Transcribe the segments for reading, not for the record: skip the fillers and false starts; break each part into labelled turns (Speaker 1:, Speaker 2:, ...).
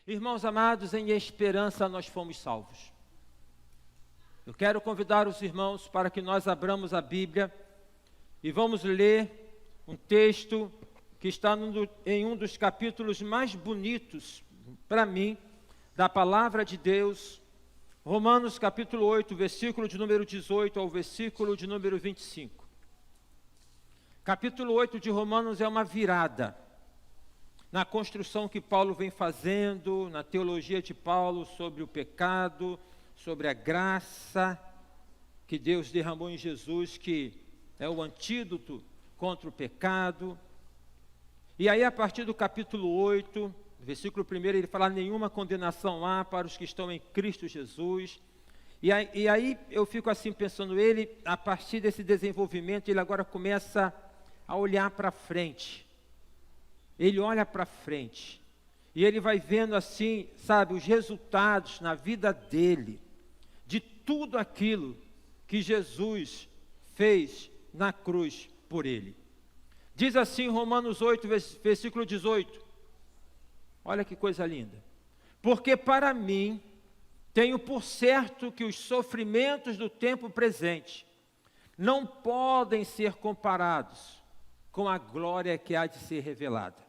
Speaker 1: Irmãos amados, em esperança nós fomos salvos. Eu quero convidar os irmãos para que nós abramos a Bíblia e vamos ler um texto que está em um dos capítulos mais bonitos, para mim, da Palavra de Deus, Romanos capítulo 8, versículo de número 18 ao versículo de número 25. Capítulo 8 de Romanos é uma virada na construção que Paulo vem fazendo, na teologia de Paulo sobre o pecado, sobre a graça que Deus derramou em Jesus, que é o antídoto contra o pecado. E aí, a partir do capítulo 8, versículo 1, ele fala: nenhuma condenação há para os que estão em Cristo Jesus. E aí eu fico assim pensando, ele, a partir desse desenvolvimento, ele agora começa a olhar para frente. Ele olha para frente e ele vai vendo assim, sabe, os resultados na vida dele, de tudo aquilo que Jesus fez na cruz por ele. Diz assim Romanos 8, versículo 18, olha que coisa linda: porque para mim tenho por certo que os sofrimentos do tempo presente não podem ser comparados com a glória que há de ser revelada.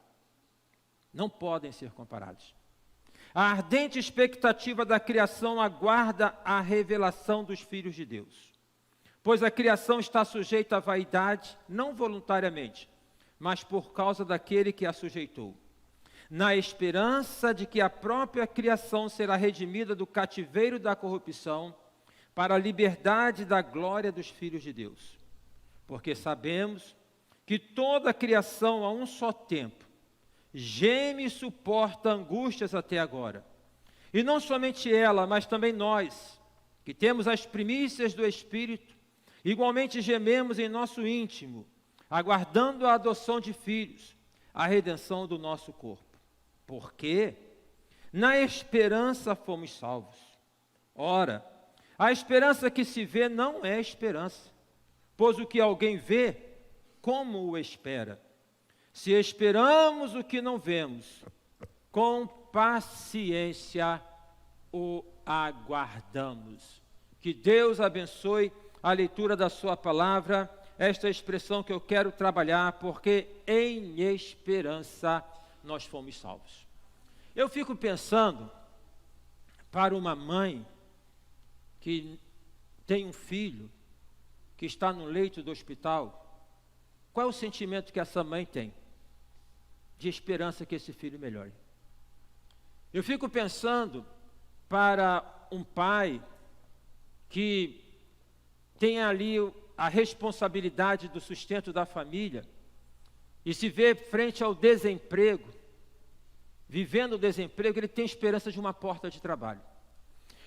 Speaker 1: Não podem ser comparados. A ardente expectativa da criação aguarda a revelação dos filhos de Deus. Pois a criação está sujeita à vaidade, não voluntariamente, mas por causa daquele que a sujeitou. Na esperança de que a própria criação será redimida do cativeiro da corrupção, para a liberdade da glória dos filhos de Deus. Porque sabemos que toda a criação a um só tempo geme e suporta angústias até agora. E não somente ela, mas também nós, que temos as primícias do Espírito, igualmente gememos em nosso íntimo, aguardando a adoção de filhos, a redenção do nosso corpo. Porque na esperança fomos salvos. Ora, a esperança que se vê não é esperança, pois o que alguém vê, como o espera? Se esperamos o que não vemos, com paciência o aguardamos. Que Deus abençoe a leitura da sua palavra, esta expressão que eu quero trabalhar, porque em esperança nós fomos salvos. Eu fico pensando, para uma mãe que tem um filho que está no leito do hospital, qual é o sentimento que essa mãe tem? De esperança que esse filho melhore. Eu fico pensando para um pai que tem ali a responsabilidade do sustento da família e se vê frente ao desemprego, vivendo o desemprego, ele tem esperança de uma porta de trabalho.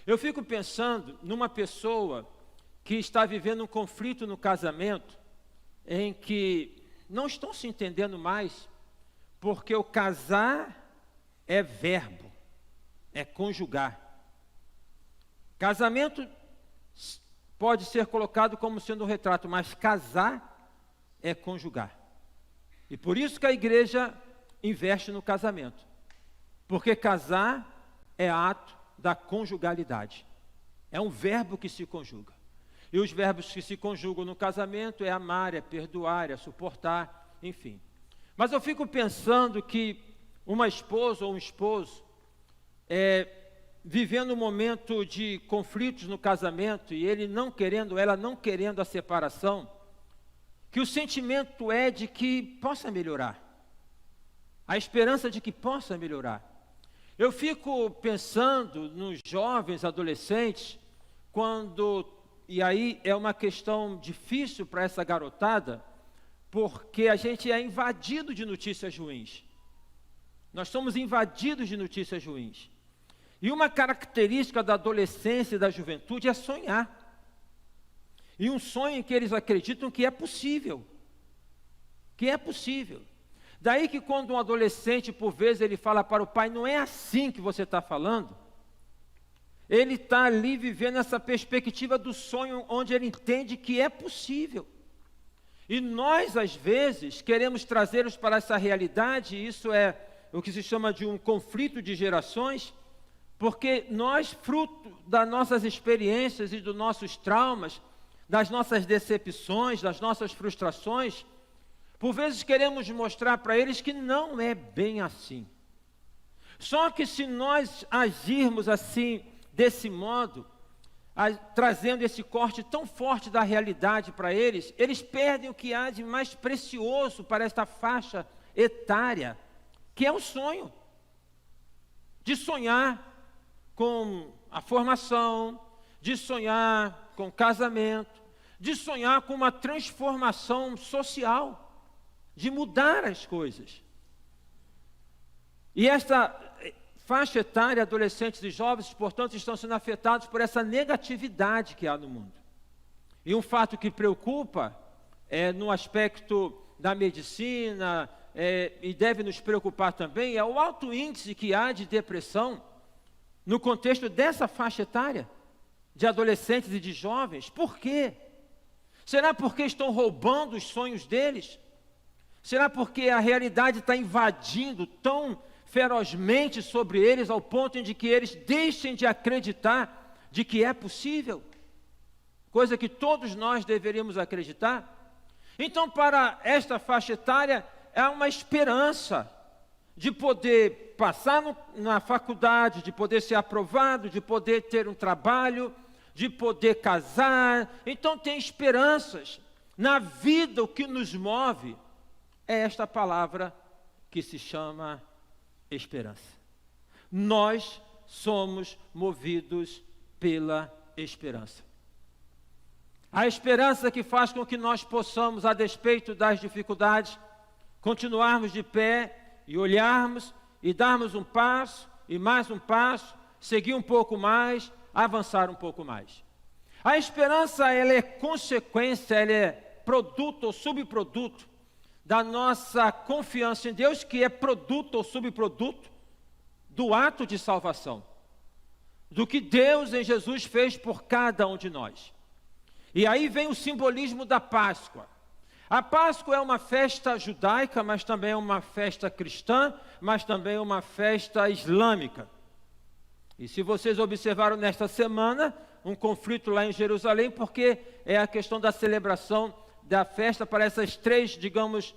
Speaker 1: Eu fico pensando numa pessoa que está vivendo um conflito no casamento, em que não estão se entendendo mais, porque o casar é verbo, é conjugar. Casamento pode ser colocado como sendo um retrato, mas casar é conjugar. E por isso que a igreja investe no casamento, porque casar é ato da conjugalidade, é um verbo que se conjuga. E os verbos que se conjugam no casamento é amar, é perdoar, é suportar, enfim. Mas eu fico pensando que uma esposa ou um esposo, vivendo um momento de conflitos no casamento, e ele não querendo, ela não querendo a separação, que o sentimento é de que possa melhorar. A esperança de que possa melhorar. Eu fico pensando nos jovens, adolescentes, e aí é uma questão difícil para essa garotada, porque a gente é invadido de notícias ruins. Nós somos invadidos de notícias ruins. E uma característica da adolescência e da juventude é sonhar. E um sonho em que eles acreditam que é possível. Que é possível. Daí que quando um adolescente, por vezes, ele fala para o pai: não é assim que você está falando. Ele está ali vivendo essa perspectiva do sonho, onde ele entende que é possível. E nós, às vezes, queremos trazê-los para essa realidade, e isso é o que se chama de um conflito de gerações, porque nós, fruto das nossas experiências e dos nossos traumas, das nossas decepções, das nossas frustrações, por vezes queremos mostrar para eles que não é bem assim. Só que se nós agirmos assim, desse modo, trazendo esse corte tão forte da realidade para eles, eles perdem o que há de mais precioso para esta faixa etária, que é o sonho. De sonhar com a formação, de sonhar com o casamento, de sonhar com uma transformação social, de mudar as coisas. E esta faixa etária, adolescentes e jovens, portanto, estão sendo afetados por essa negatividade que há no mundo. E um fato que preocupa no aspecto da medicina, e deve nos preocupar também, é o alto índice que há de depressão no contexto dessa faixa etária, de adolescentes e de jovens. Por quê? Será porque estão roubando os sonhos deles? Será porque a realidade está invadindo tão ferozmente sobre eles, ao ponto de que eles deixem de acreditar de que é possível? Coisa que todos nós deveríamos acreditar. Então, para esta faixa etária, há uma esperança de poder passar na faculdade, de poder ser aprovado, de poder ter um trabalho, de poder casar. Então tem esperanças. Na vida o que nos move é esta palavra que se chama esperança. Nós somos movidos pela esperança. A esperança que faz com que nós possamos, a despeito das dificuldades, continuarmos de pé e olharmos e darmos um passo e mais um passo, seguir um pouco mais, avançar um pouco mais. A esperança, ela é consequência, ela é produto ou subproduto da nossa confiança em Deus, que é produto ou subproduto do ato de salvação, do que Deus em Jesus fez por cada um de nós. E aí vem o simbolismo da Páscoa. A Páscoa é uma festa judaica, mas também é uma festa cristã, mas também é uma festa islâmica. E se vocês observaram nesta semana, um conflito lá em Jerusalém, porque é a questão da celebração da festa para essas três, digamos,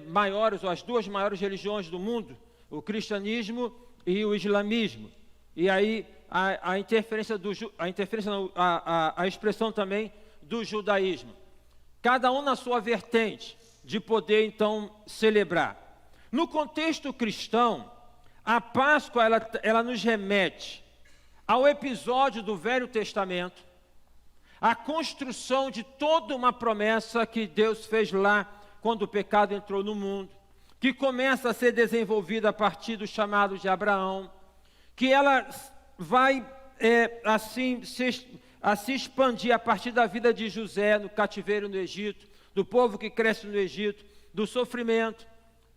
Speaker 1: maiores, ou as duas maiores religiões do mundo, o cristianismo e o islamismo. E aí a expressão também do judaísmo. Cada um na sua vertente, de poder então celebrar. No contexto cristão, a Páscoa ela nos remete ao episódio do Velho Testamento, a construção de toda uma promessa que Deus fez lá quando o pecado entrou no mundo, que começa a ser desenvolvida a partir do chamado de Abraão, que ela vai a se expandir a partir da vida de José no cativeiro no Egito, do povo que cresce no Egito, do sofrimento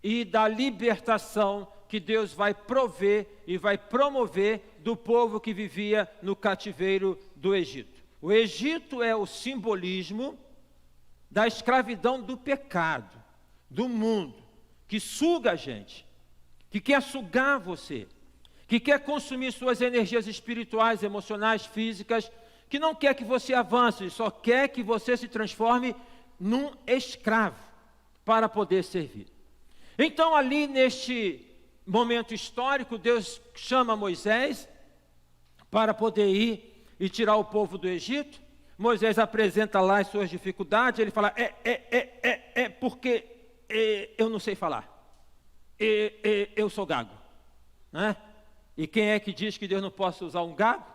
Speaker 1: e da libertação que Deus vai prover e vai promover do povo que vivia no cativeiro do Egito. O Egito é o simbolismo da escravidão do pecado, do mundo, que suga a gente, que quer sugar você, que quer consumir suas energias espirituais, emocionais, físicas, que não quer que você avance, só quer que você se transforme num escravo para poder servir. Então, ali neste momento histórico, Deus chama Moisés para poder ir e tirar o povo do Egito. Moisés apresenta lá as suas dificuldades, ele fala, porque eu não sei falar, eu sou gago, né? E quem é que diz que Deus não possa usar um gago?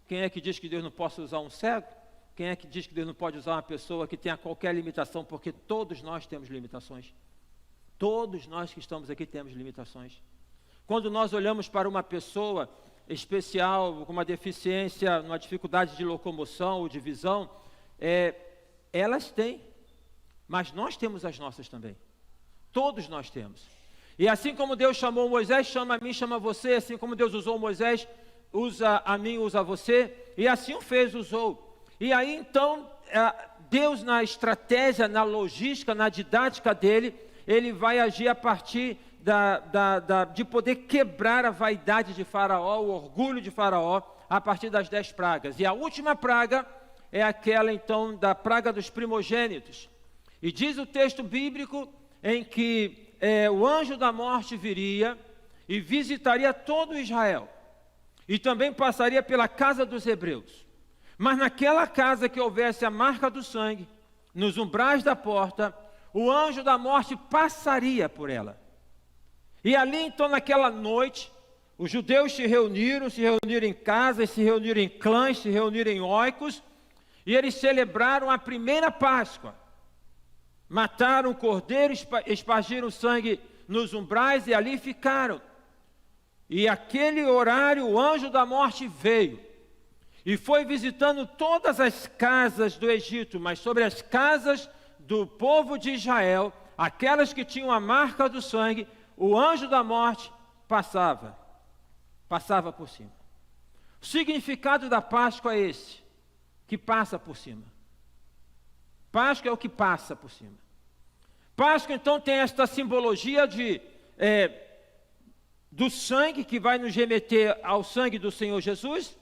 Speaker 1: Quem é que diz que Deus não possa usar um cego? Quem é que diz que Deus não pode usar uma pessoa que tenha qualquer limitação? Porque todos nós temos limitações. Todos nós que estamos aqui temos limitações. Quando nós olhamos para uma pessoa especial, com uma deficiência, uma dificuldade de locomoção ou de visão, elas têm, mas nós temos as nossas também. Todos nós temos. E assim como Deus chamou Moisés, chama a mim, chama você, assim como Deus usou Moisés, usa a mim, usa você, e assim o fez, usou. E aí então, Deus na estratégia, na logística, na didática dele, ele vai agir a partir de poder quebrar a vaidade de Faraó, o orgulho de Faraó, a partir das 10 pragas. E a última praga é aquela, então, da praga dos primogênitos. E diz o texto bíblico em que o anjo da morte viria e visitaria todo Israel. E também passaria pela casa dos hebreus. Mas naquela casa que houvesse a marca do sangue, nos umbrais da porta, o anjo da morte passaria por ela. E ali, então, naquela noite, os judeus se reuniram em casas, se reuniram em clãs, se reuniram em oicos, e eles celebraram a primeira Páscoa. Mataram o cordeiro, espargiram sangue nos umbrais e ali ficaram. E aquele horário o anjo da morte veio e foi visitando todas as casas do Egito, mas sobre as casas do povo de Israel, aquelas que tinham a marca do sangue, o anjo da morte passava por cima. O significado da Páscoa é esse, que passa por cima. Páscoa é o que passa por cima. Páscoa, então, tem esta simbologia do sangue, que vai nos remeter ao sangue do Senhor Jesus,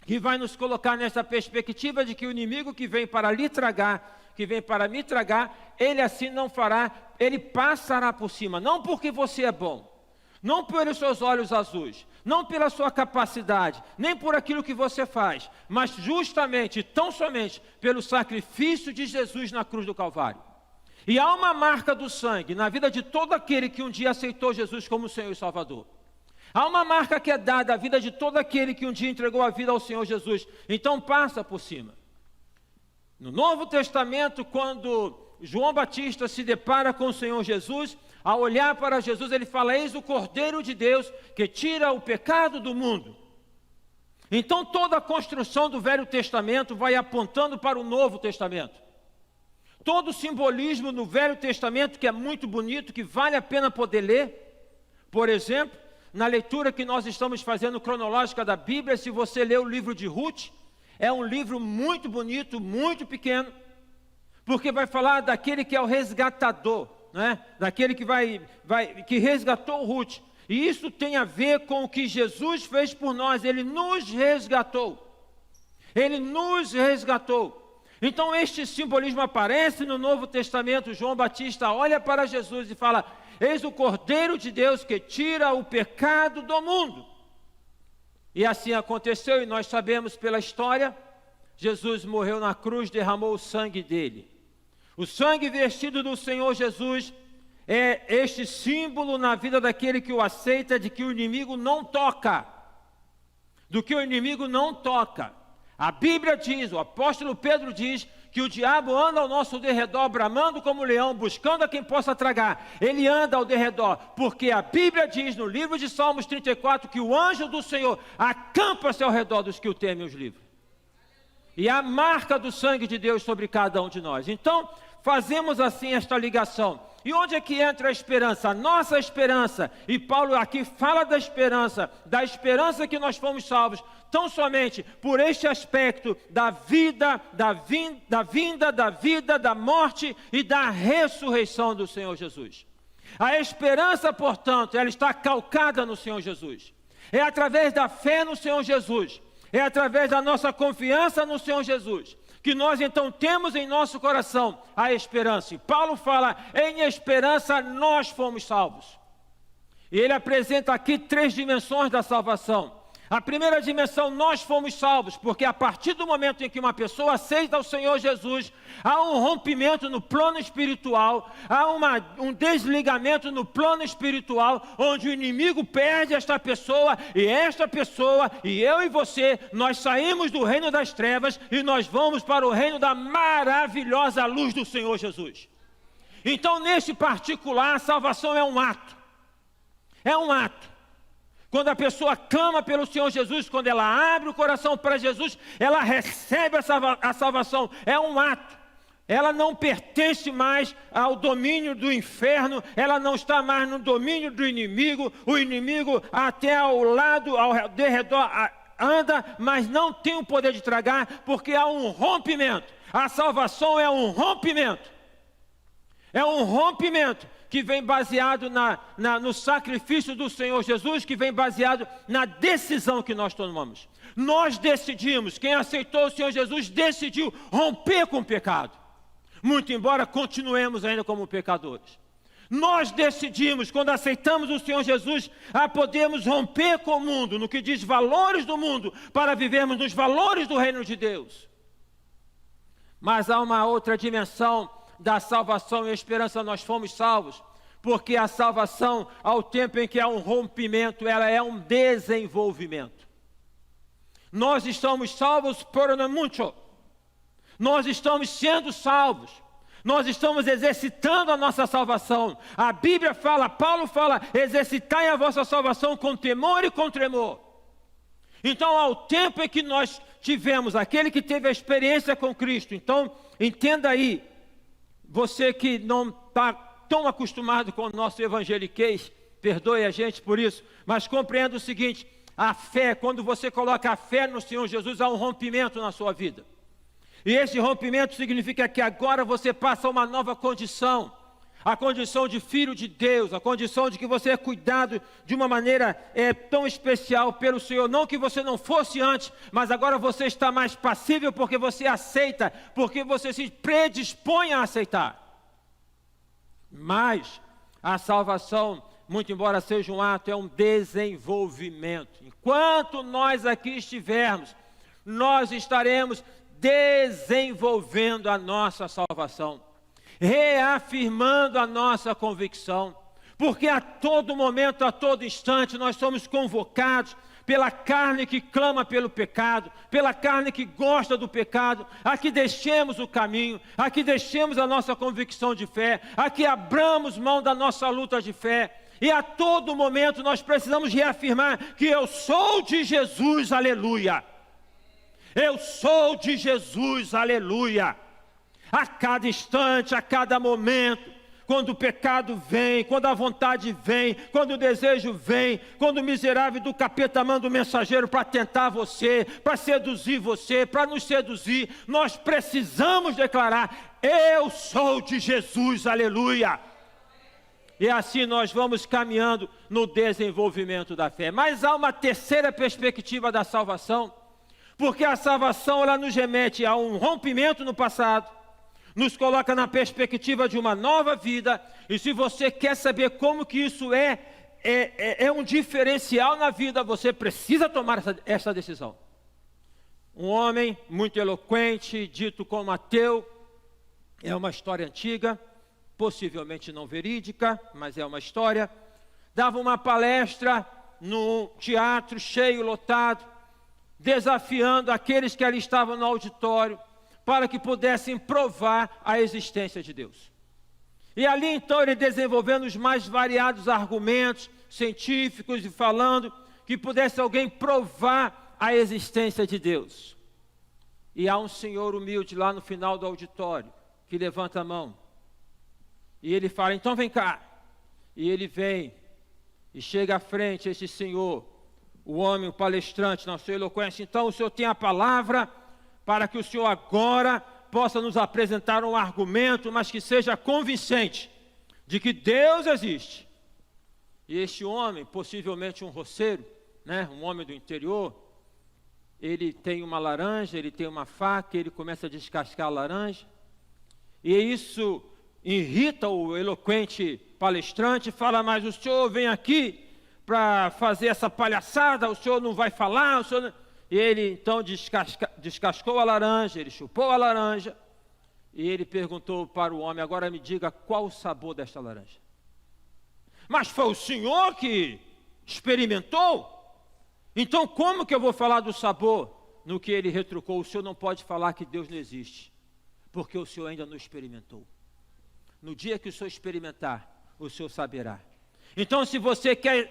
Speaker 1: que vai nos colocar nessa perspectiva de que o inimigo que vem para lhe tragar, que vem para me tragar, ele assim não fará, ele passará por cima, não porque você é bom, não pelos seus olhos azuis, não pela sua capacidade, nem por aquilo que você faz, mas justamente, tão somente, pelo sacrifício de Jesus na cruz do Calvário. E há uma marca do sangue na vida de todo aquele que um dia aceitou Jesus como Senhor e Salvador. Há uma marca que é dada à vida de todo aquele que um dia entregou a vida ao Senhor Jesus. Então passa por cima. No Novo Testamento, quando João Batista se depara com o Senhor Jesus, ao olhar para Jesus, ele fala: eis o Cordeiro de Deus que tira o pecado do mundo. Então toda a construção do Velho Testamento vai apontando para o Novo Testamento. Todo o simbolismo no Velho Testamento, que é muito bonito, que vale a pena poder ler. Por exemplo, na leitura que nós estamos fazendo cronológica da Bíblia, se você ler o livro de Ruth, é um livro muito bonito, muito pequeno, porque vai falar daquele que é o resgatador, né? Daquele que resgatou Ruth. E isso tem a ver com o que Jesus fez por nós. Ele nos resgatou. Ele nos resgatou. Então este simbolismo aparece no Novo Testamento. João Batista olha para Jesus e fala: eis o Cordeiro de Deus que tira o pecado do mundo. E assim aconteceu, e nós sabemos pela história, Jesus morreu na cruz, derramou o sangue dele. O sangue vestido do Senhor Jesus é este símbolo na vida daquele que o aceita, de que o inimigo não toca. Do que o inimigo não toca. A Bíblia diz, o apóstolo Pedro diz, que o diabo anda ao nosso derredor, bramando como leão, buscando a quem possa tragar. Ele anda ao derredor, porque a Bíblia diz no livro de Salmos 34, que o anjo do Senhor acampa-se ao redor dos que o temem e os livra. E a marca do sangue de Deus sobre cada um de nós. Então, fazemos assim esta ligação. E onde é que entra a esperança? A nossa esperança. E Paulo aqui fala da esperança que nós fomos salvos, tão somente por este aspecto da vida, da vinda, da vida, da morte e da ressurreição do Senhor Jesus. A esperança, portanto, ela está calcada no Senhor Jesus. É através da fé no Senhor Jesus, é através da nossa confiança no Senhor Jesus, que nós então temos em nosso coração a esperança. E Paulo fala: em esperança nós fomos salvos. E ele apresenta aqui 3 dimensões da salvação. A primeira dimensão, nós fomos salvos, porque a partir do momento em que uma pessoa aceita o Senhor Jesus, há um rompimento no plano espiritual, há um desligamento no plano espiritual, onde o inimigo perde esta pessoa, e eu e você, nós saímos do reino das trevas e nós vamos para o reino da maravilhosa luz do Senhor Jesus. Então, neste particular, a salvação é um ato. É um ato. Quando a pessoa clama pelo Senhor Jesus, quando ela abre o coração para Jesus, ela recebe a salvação. É um ato. Ela não pertence mais ao domínio do inferno, ela não está mais no domínio do inimigo. O inimigo até ao lado, ao derredor, anda, mas não tem o poder de tragar, porque há um rompimento. A salvação é um rompimento. É um rompimento que vem baseado no sacrifício do Senhor Jesus, que vem baseado na decisão que nós tomamos. Nós decidimos, quem aceitou o Senhor Jesus decidiu romper com o pecado, muito embora continuemos ainda como pecadores. Nós decidimos, quando aceitamos o Senhor Jesus, a podermos romper com o mundo, no que diz valores do mundo, para vivermos nos valores do reino de Deus. Mas há uma outra dimensão da salvação e esperança. Nós fomos salvos, porque a salvação, ao tempo em que há um rompimento, ela é um desenvolvimento. Nós estamos salvos por muito. Nós estamos sendo salvos. Nós estamos exercitando a nossa salvação. A Bíblia fala, Paulo fala, exercitai a vossa salvação com temor e com tremor. Então, ao tempo em que nós tivemos, aquele que teve a experiência com Cristo, então, entenda aí, você que não está tão acostumado com o nosso evangeliquez, perdoe a gente por isso, mas compreenda o seguinte, a fé, quando você coloca a fé no Senhor Jesus, há um rompimento na sua vida. E esse rompimento significa que agora você passa a uma nova condição, a condição de filho de Deus, a condição de que você é cuidado de uma maneira tão especial pelo Senhor. Não que você não fosse antes, mas agora você está mais passível porque você aceita, porque você se predispõe a aceitar. Mas a salvação, muito embora seja um ato, é um desenvolvimento. Enquanto nós aqui estivermos, nós estaremos desenvolvendo a nossa salvação, reafirmando a nossa convicção, porque a todo momento, a todo instante, nós somos convocados pela carne que clama pelo pecado, pela carne que gosta do pecado, a que deixemos o caminho, a que deixemos a nossa convicção de fé, a que abramos mão da nossa luta de fé, e a todo momento nós precisamos reafirmar que eu sou de Jesus, aleluia. Eu sou de Jesus, aleluia. A cada instante, a cada momento, quando o pecado vem, quando a vontade vem, quando o desejo vem, quando o miserável do capeta manda o mensageiro para tentar você, para seduzir você, para nos seduzir, nós precisamos declarar, eu sou de Jesus, aleluia. E assim nós vamos caminhando no desenvolvimento da fé. Mas há uma terceira perspectiva da salvação, porque a salvação ela nos remete a um rompimento no passado, nos coloca na perspectiva de uma nova vida, e se você quer saber como que isso é um diferencial na vida, você precisa tomar essa decisão. Um homem muito eloquente, dito como ateu, é uma história antiga, possivelmente não verídica, mas é uma história, dava uma palestra num teatro cheio, lotado, desafiando aqueles que ali estavam no auditório, para que pudessem provar a existência de Deus. E ali então ele desenvolvendo os mais variados argumentos científicos e falando que pudesse alguém provar a existência de Deus. E há um senhor humilde lá no final do auditório, que levanta a mão. E ele fala, então vem cá. E ele vem e chega à frente, esse senhor, o homem, o palestrante, na sua eloquência. Então o senhor tem a palavra para que o senhor agora possa nos apresentar um argumento, mas que seja convincente, de que Deus existe. E este homem, possivelmente um roceiro, né, um homem do interior, ele tem uma laranja, ele tem uma faca, ele começa a descascar a laranja, e isso irrita o eloquente palestrante, fala, mas o senhor vem aqui para fazer essa palhaçada, o senhor não vai falar, o senhor não... E ele então descascou a laranja, ele chupou a laranja, e ele perguntou para o homem, agora me diga qual o sabor desta laranja. Mas foi o senhor que experimentou? Então como que eu vou falar do sabor? No que ele retrucou, o senhor não pode falar que Deus não existe, porque o senhor ainda não experimentou. No dia que o senhor experimentar, o senhor saberá. Então, se você quer,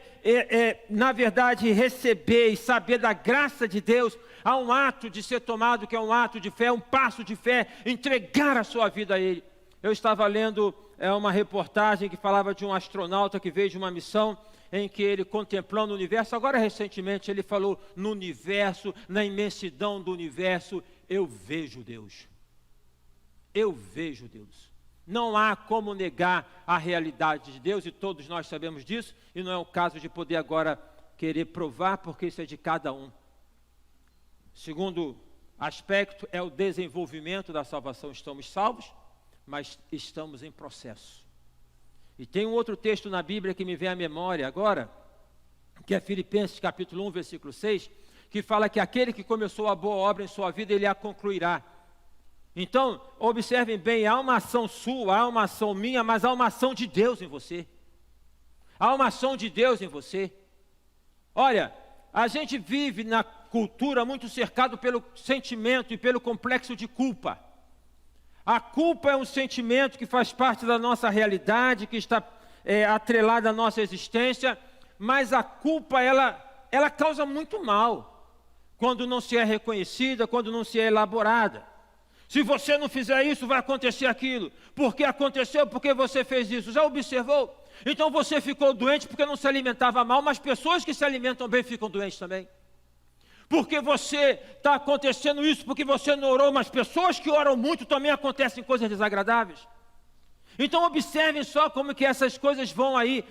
Speaker 1: na verdade, receber e saber da graça de Deus, há um ato de ser tomado, que é um ato de fé, um passo de fé, entregar a sua vida a Ele. Eu estava lendo uma reportagem que falava de um astronauta que veio de uma missão, em que ele, contemplando o universo, agora recentemente ele falou, no universo, na imensidão do universo, eu vejo Deus. Eu vejo Deus. Não há como negar a realidade de Deus, e todos nós sabemos disso, e não é o caso de poder agora querer provar, porque isso é de cada um. Segundo aspecto é o desenvolvimento da salvação. Estamos salvos, mas estamos em processo. E tem um outro texto na Bíblia que me vem à memória agora, que é Filipenses capítulo 1, versículo 6, que fala que aquele que começou a boa obra em sua vida, ele a concluirá. Então, observem bem, há uma ação sua, há uma ação minha, mas há uma ação de Deus em você. Há uma ação de Deus em você. Olha, a gente vive na cultura muito cercado pelo sentimento e pelo complexo de culpa. A culpa é um sentimento que faz parte da nossa realidade, que está atrelada à nossa existência, mas a culpa, ela causa muito mal, quando não se é reconhecida, quando não se é elaborada. Se você não fizer isso, vai acontecer aquilo. Porque aconteceu, porque você fez isso. Já observou? Então você ficou doente porque não se alimentava mal, mas pessoas que se alimentam bem ficam doentes também. Porque você está acontecendo isso, porque você não orou, mas pessoas que oram muito também acontecem coisas desagradáveis. Então observem só como que essas coisas vão aí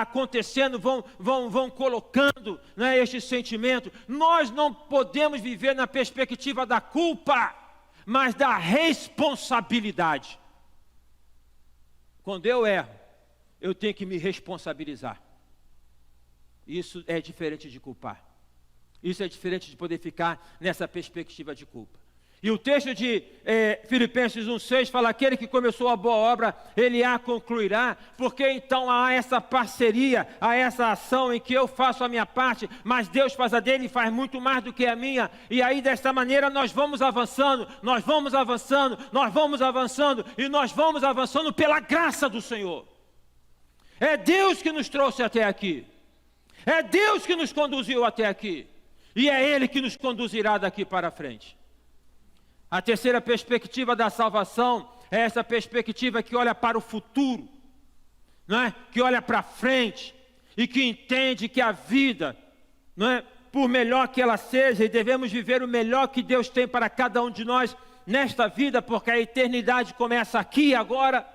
Speaker 1: acontecendo, vão colocando, né, este sentimento. Nós não podemos viver na perspectiva da culpa, mas da responsabilidade. Quando eu erro, eu tenho que me responsabilizar. Isso é diferente de culpar. Isso é diferente de poder ficar nessa perspectiva de culpa. E o texto de Filipenses 1,6 fala: aquele que começou a boa obra, ele a concluirá, porque então há essa parceria, há essa ação em que eu faço a minha parte, mas Deus faz a dele e faz muito mais do que a minha. E aí desta maneira nós vamos avançando, nós vamos avançando, nós vamos avançando, e nós vamos avançando pela graça do Senhor. É Deus que nos trouxe até aqui, é Deus que nos conduziu até aqui, e é Ele que nos conduzirá daqui para frente. A terceira perspectiva da salvação é essa perspectiva que olha para o futuro, não é? Que olha para frente e que entende que a vida, não é? Por melhor que ela seja, e devemos viver o melhor que Deus tem para cada um de nós nesta vida, porque a eternidade começa aqui e agora,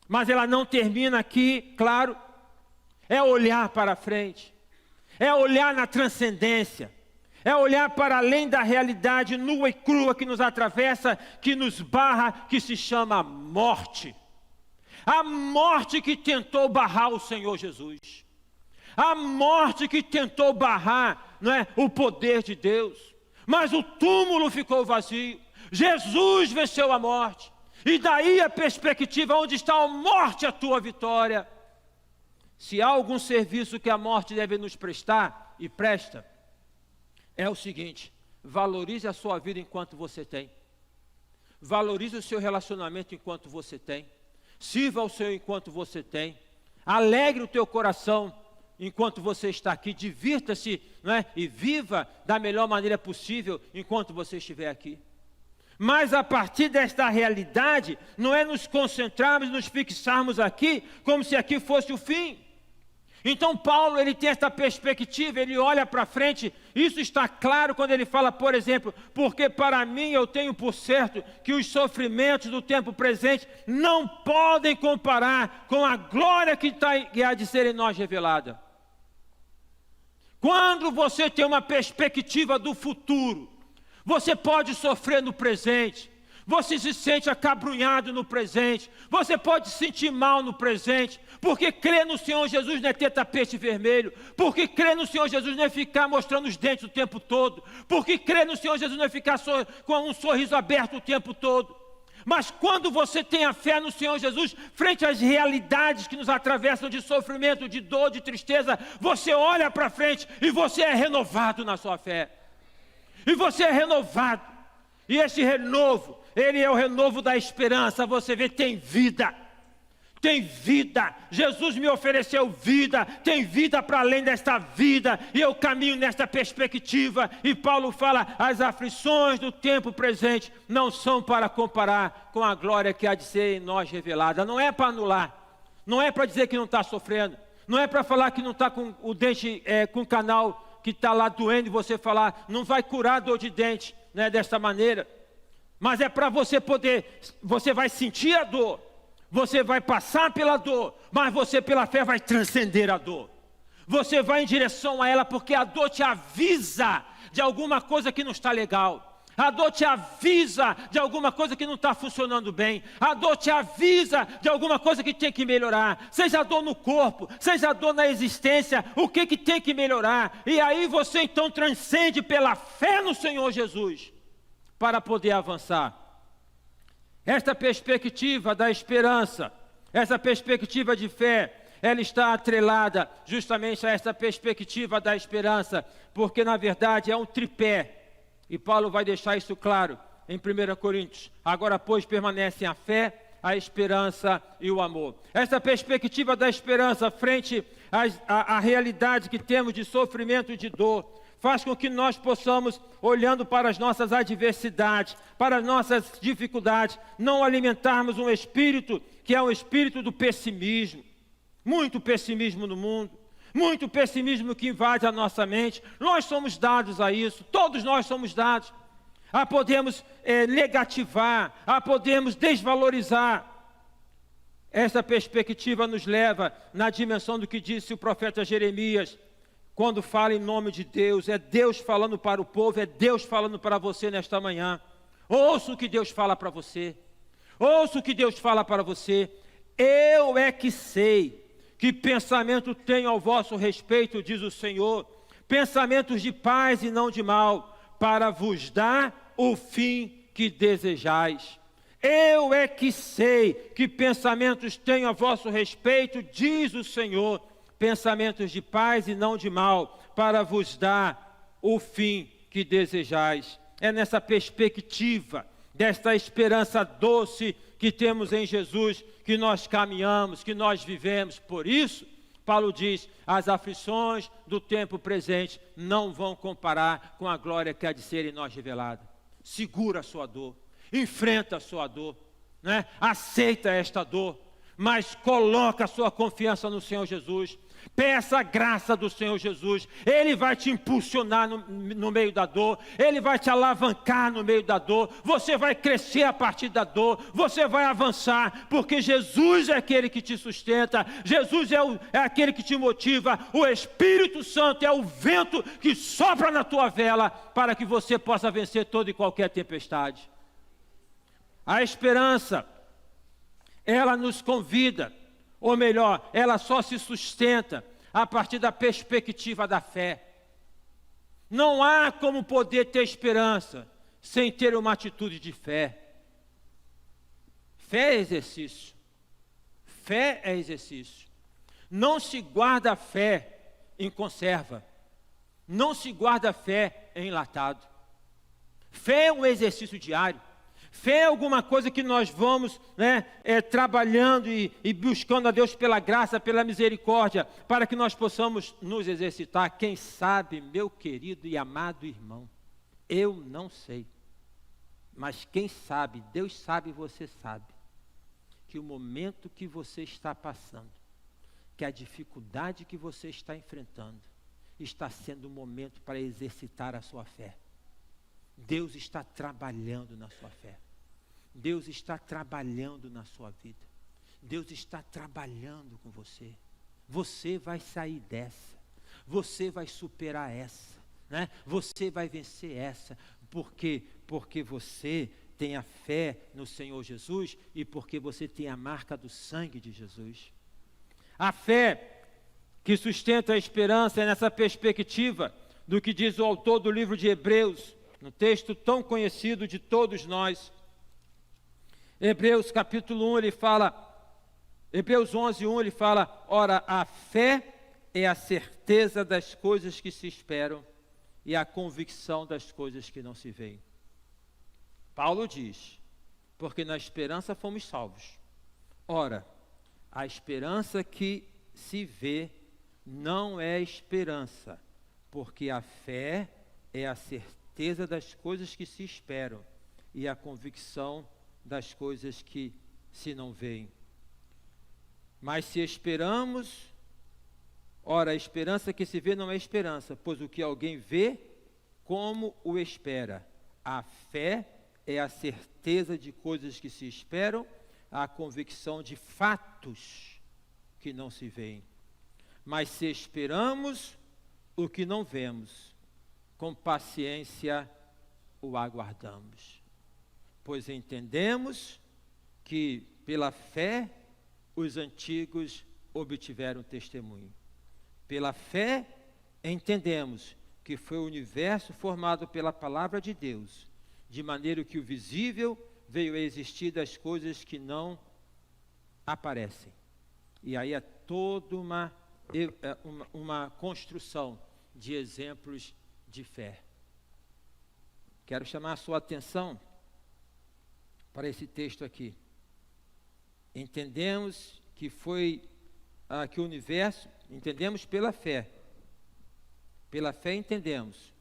Speaker 1: mas ela não termina aqui, claro. É olhar para frente, é olhar na transcendência, é olhar para além da realidade nua e crua que nos atravessa, que nos barra, que se chama morte. A morte que tentou barrar o Senhor Jesus. A morte que tentou barrar, não é, o poder de Deus. Mas o túmulo ficou vazio. Jesus venceu a morte. E daí a perspectiva: onde está a morte, a tua vitória. Se há algum serviço que a morte deve nos prestar, e presta, é o seguinte: valorize a sua vida enquanto você tem. Valorize o seu relacionamento enquanto você tem. Sirva ao Senhor enquanto você tem. Alegre o teu coração enquanto você está aqui. Divirta-se, não é? E viva da melhor maneira possível enquanto você estiver aqui. Mas a partir desta realidade, não é nos concentrarmos, nos fixarmos aqui, como se aqui fosse o fim. Então Paulo, ele tem esta perspectiva, ele olha para frente. Isso está claro quando ele fala, por exemplo: porque para mim eu tenho por certo que os sofrimentos do tempo presente não podem comparar com a glória que há de ser em nós revelada. Quando você tem uma perspectiva do futuro, você pode sofrer no presente. Você se sente acabrunhado no presente. Você pode se sentir mal no presente. Porque crer no Senhor Jesus não é ter tapete vermelho. Porque crer no Senhor Jesus não é ficar mostrando os dentes o tempo todo. Porque crer no Senhor Jesus não é ficar com um sorriso aberto o tempo todo. Mas quando você tem a fé no Senhor Jesus, frente às realidades que nos atravessam de sofrimento, de dor, de tristeza, você olha para frente e você é renovado na sua fé. E você é renovado. E esse renovo, ele é o renovo da esperança. Você vê, tem vida. Tem vida. Jesus me ofereceu vida. Tem vida para além desta vida. E eu caminho nesta perspectiva. E Paulo fala: as aflições do tempo presente não são para comparar com a glória que há de ser em nós revelada. Não é para anular. Não é para dizer que não está sofrendo. Não é para falar que não está com o dente, com o canal que está lá doendo, e você falar: não vai curar a dor de dente, né, desta maneira. mas é para você poder, você vai sentir a dor, você vai passar pela dor, mas você pela fé vai transcender a dor. Você vai em direção a ela porque a dor te avisa de alguma coisa que não está legal. A dor te avisa de alguma coisa que não está funcionando bem. A dor te avisa de alguma coisa que tem que melhorar. Seja a dor no corpo, seja a dor na existência, o que tem que melhorar. E aí você então transcende pela fé no Senhor Jesus para poder avançar. Esta perspectiva da esperança, essa perspectiva de fé, ela está atrelada justamente a essa perspectiva da esperança, porque na verdade é um tripé. E Paulo vai deixar isso claro em 1 Coríntios. Agora, pois, permanecem a fé, a esperança e o amor. Essa perspectiva da esperança frente à realidade que temos de sofrimento e de dor, faz com que nós possamos, olhando para as nossas adversidades, para as nossas dificuldades, não alimentarmos um espírito que é o espírito do pessimismo. Muito pessimismo no mundo. Muito pessimismo que invade a nossa mente. Nós somos dados a isso, todos nós somos dados a podermos negativar, a podermos desvalorizar. Essa perspectiva nos leva na dimensão do que disse o profeta Jeremias, quando fala em nome de Deus. É Deus falando para o povo, é Deus falando para você nesta manhã. Ouça o que Deus fala para você. Ouça o que Deus fala para você. Eu é que sei que pensamento tenho ao vosso respeito, diz o Senhor, pensamentos de paz e não de mal, para vos dar o fim que desejais. Eu é que sei que pensamentos tenho a vosso respeito, diz o Senhor, pensamentos de paz e não de mal, para vos dar o fim que desejais. É nessa perspectiva, desta esperança doce que temos em Jesus, que nós caminhamos, que nós vivemos. Por isso, Paulo diz, as aflições do tempo presente não vão comparar com a glória que há de ser em nós revelada. Segura a sua dor, enfrenta a sua dor, né? Aceita esta dor, mas coloca a sua confiança no Senhor Jesus. Peça a graça do Senhor Jesus. Ele vai te impulsionar no meio da dor. Ele vai te alavancar no meio da dor. Você vai crescer a partir da dor. Você vai avançar, porque Jesus é aquele que te sustenta. Jesus é aquele que te motiva. O Espírito Santo é o vento que sopra na tua vela para que você possa vencer toda e qualquer tempestade. A esperança, ela nos convida, ou melhor, ela só se sustenta a partir da perspectiva da fé. Não há como poder ter esperança sem ter uma atitude de fé. Fé é exercício. Fé é exercício. Não se guarda a fé em conserva. Não se guarda a fé em enlatado. Fé é um exercício diário. Fé é alguma coisa que nós vamos trabalhando e buscando a Deus pela graça, pela misericórdia, para que nós possamos nos exercitar. Quem sabe, meu querido e amado irmão, eu não sei, mas quem sabe, Deus sabe e você sabe, que o momento que você está passando, que a dificuldade que você está enfrentando, está sendo um momento para exercitar a sua fé. Deus está trabalhando na sua fé. Deus está trabalhando na sua vida. Deus está trabalhando com você. Você vai sair dessa. Você vai superar essa, né? Você vai vencer essa. Por quê? Porque você tem a fé no Senhor Jesus e porque você tem a marca do sangue de Jesus. A fé que sustenta a esperança é nessa perspectiva do que diz o autor do livro de Hebreus, no texto tão conhecido de todos nós. Hebreus capítulo 1, ele fala, Hebreus 11, 1, ele fala, ora, a fé é a certeza das coisas que se esperam e a convicção das coisas que não se veem. Paulo diz, porque na esperança fomos salvos. Ora, a esperança que se vê não é esperança, porque a fé é a certeza das coisas que se esperam e a convicção das coisas que se não veem. Mas se esperamos, ora, a esperança que se vê não é esperança, pois o que alguém vê, como o espera. A fé é a certeza de coisas que se esperam, a convicção de fatos que não se veem. Mas se esperamos o que não vemos, com paciência o aguardamos. Pois entendemos que, pela fé, os antigos obtiveram testemunho. Pela fé, entendemos que foi o universo formado pela palavra de Deus, de maneira que o visível veio a existir das coisas que não aparecem. E aí é toda uma construção de exemplos de fé. Quero chamar a sua atenção para esse texto aqui. Entendemos que que o universo, entendemos pela fé. Pela fé entendemos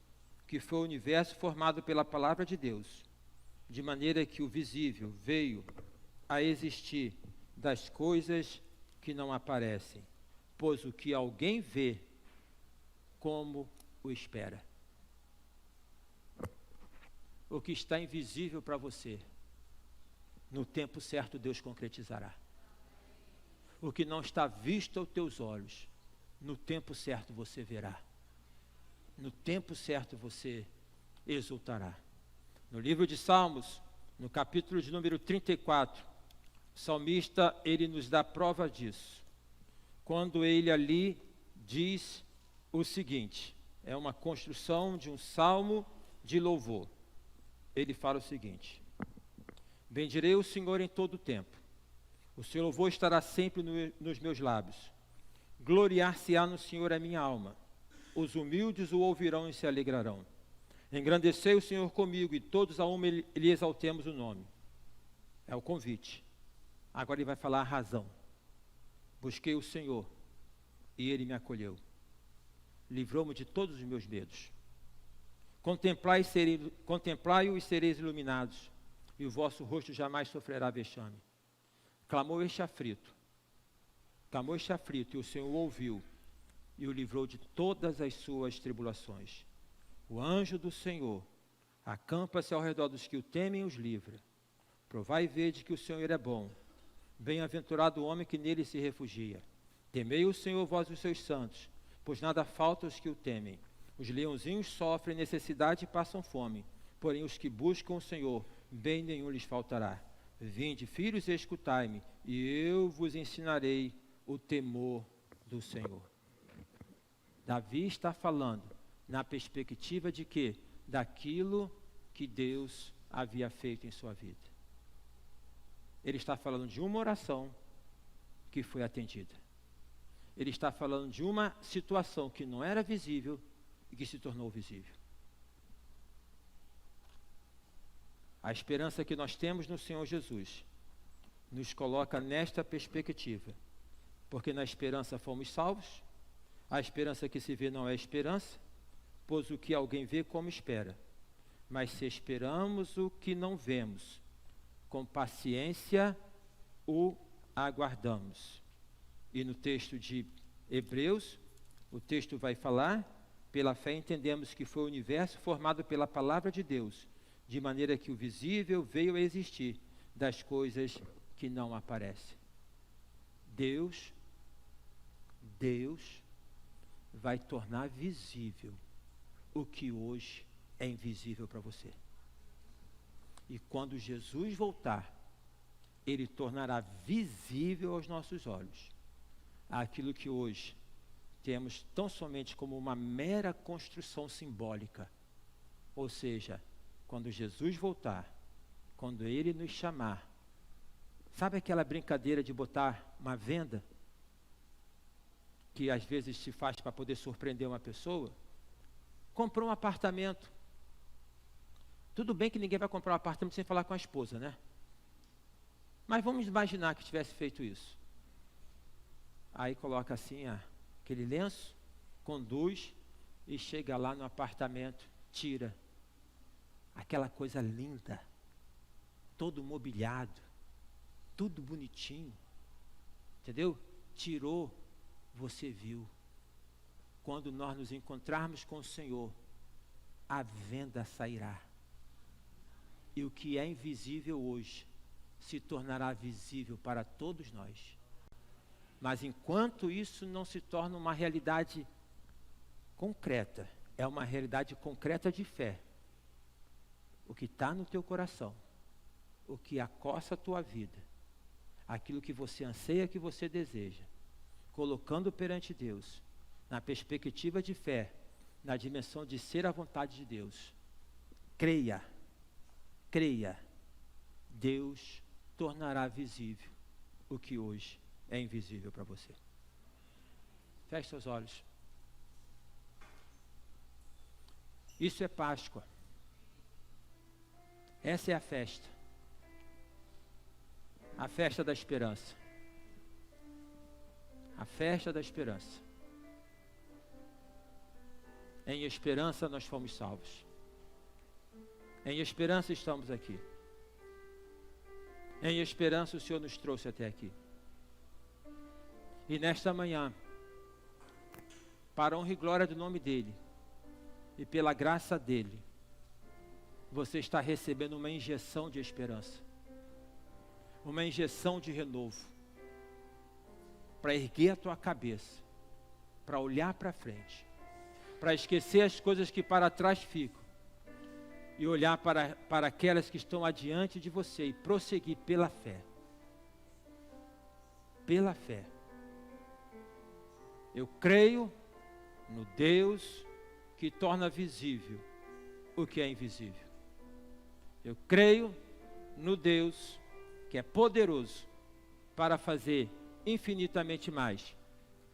Speaker 1: que foi o universo formado pela palavra de Deus, de maneira que o visível veio a existir das coisas que não aparecem, pois o que alguém vê, como o espera. O que está invisível para você, no tempo certo Deus concretizará. O que não está visto aos teus olhos, no tempo certo você verá. No tempo certo você exultará. No livro de Salmos, no capítulo de número 34, o salmista, ele nos dá prova disso. Quando ele ali diz o seguinte, é uma construção de um salmo de louvor. Ele fala o seguinte: bendirei o Senhor em todo o tempo, o seu louvor estará sempre nos meus lábios. Gloriar-se-á no Senhor a minha alma, os humildes o ouvirão e se alegrarão. Engrandecei o Senhor comigo, e todos a uma lhe exaltemos o nome. É o convite. Agora ele vai falar a razão. Busquei o Senhor, e ele me acolheu. Livrou-me de todos os meus medos. Contemplai-o e sereis iluminados, e o vosso rosto jamais sofrerá vexame. Clamou este aflito, e o Senhor o ouviu, e o livrou de todas as suas tribulações. O anjo do Senhor acampa-se ao redor dos que o temem e os livra. Provai e vede que o Senhor é bom. Bem-aventurado o homem que nele se refugia. Temei o Senhor, vós os seus santos, pois nada falta aos que o temem. Os leãozinhos sofrem necessidade e passam fome, porém os que buscam o Senhor, bem nenhum lhes faltará. Vinde, filhos, e escutai-me, e eu vos ensinarei o temor do Senhor. Davi está falando na perspectiva de quê? Daquilo que Deus havia feito em sua vida. Ele está falando de uma oração que foi atendida. Ele está falando de uma situação que não era visível e que se tornou visível. A esperança que nós temos no Senhor Jesus nos coloca nesta perspectiva, porque na esperança fomos salvos. A esperança que se vê não é esperança, pois o que alguém vê como espera. Mas se esperamos o que não vemos, com paciência o aguardamos. E no texto de Hebreus, o texto vai falar: pela fé entendemos que foi o universo formado pela palavra de Deus, de maneira que o visível veio a existir das coisas que não aparecem. Deus vai tornar visível o que hoje é invisível para você. E quando Jesus voltar, ele tornará visível aos nossos olhos aquilo que hoje temos tão somente como uma mera construção simbólica. Ou seja, quando Jesus voltar, quando ele nos chamar, sabe aquela brincadeira de botar uma venda, que às vezes se faz para poder surpreender uma pessoa? Comprou um apartamento. Tudo bem que ninguém vai comprar um apartamento sem falar com a esposa, né? Mas vamos imaginar que tivesse feito isso. Aí coloca assim, aquele lenço, conduz e chega lá no apartamento, tira aquela coisa linda, todo mobiliado, tudo bonitinho, entendeu? Tirou, você viu. Quando nós nos encontrarmos com o Senhor, a venda sairá. E o que é invisível hoje se tornará visível para todos nós. Mas enquanto isso não se torna uma realidade concreta, é uma realidade concreta de fé. O que está no teu coração, o que acossa a tua vida, aquilo que você anseia, que você deseja, colocando perante Deus, na perspectiva de fé, na dimensão de ser a vontade de Deus. Creia, Deus tornará visível o que hoje é invisível para você. Feche seus olhos. Isso é Páscoa. Essa é a festa da esperança. A festa da esperança. Em esperança nós fomos salvos. Em esperança estamos aqui. Em esperança o Senhor nos trouxe até aqui. E nesta manhã, para a honra e glória do nome dEle, e pela graça dEle, você está recebendo uma injeção de esperança. Uma injeção de renovo. Para erguer a tua cabeça. Para olhar para frente. Para esquecer as coisas que para trás ficam. E olhar para aquelas que estão adiante de você e prosseguir pela fé. Pela fé. Eu creio no Deus que torna visível o que é invisível. Eu creio no Deus que é poderoso para fazer infinitamente mais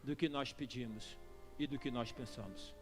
Speaker 1: do que nós pedimos e do que nós pensamos.